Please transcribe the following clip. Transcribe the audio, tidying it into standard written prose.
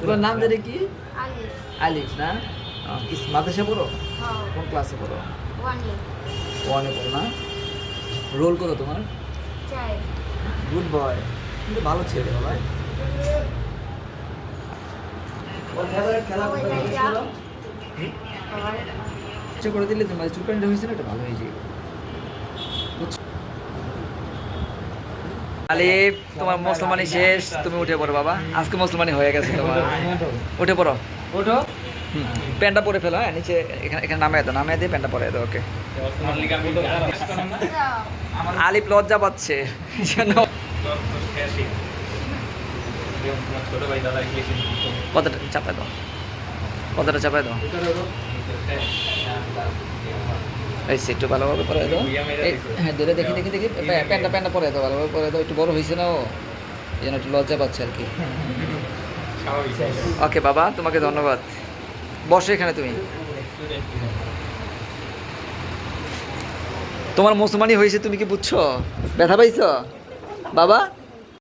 তোমার নাম জানি কি? আলিফ। আলিফ না? মাদ্রাসা পড়ো? হ্যাঁ। কোন ক্লাসে পড়ো? ওয়ানে। ওয়ানে পড়ো না? রোল করো তোমার? চাই। গুড বয়, কিন্তু ভালো ছেলে বাবা। ওর ফেভারিট খেলা কোনটা জিজ্ঞেস করো? আবার ইচ্ছে করে দিলে তোমার চুপেন্ডা হয়েছে না, এটা ভালো হয়ে যাবে। আলিফ, তোমার মুসলমানি শেষ, তুমি উঠে পড়ো বাবা। আজকে মুসলমানি হয়ে গেছে তোমার। উঠে পড়ো। ওঠো। প্যান্টটা পরে ফেলো, হ্যাঁ নিচে এখানে এখানে নামিয়ে দিয়ে প্যান্টটা পরে দাও। ওকে। আলিফ লজ্জা পাচ্ছে কথাটা চাপায় দাও, কথাটা চাপায় দাও। এই একটু ভালোভাবে পরে দাও। হ্যাঁ ধরে দেখি দেখি দেখি প্যান্টটা পরে দাও, ভালোভাবে পরে দাও। একটু বড় হয়েছে না ও, এই জন্য একটু লজ্জা পাচ্ছে আর কি। ওকে বাবা, তোমাকে ধন্যবাদ। বসো এখানে তুমি। তোমার মুসলমানি হয়েছে, তুমি কি বুঝছো? ব্যথা পাইছো বাবা?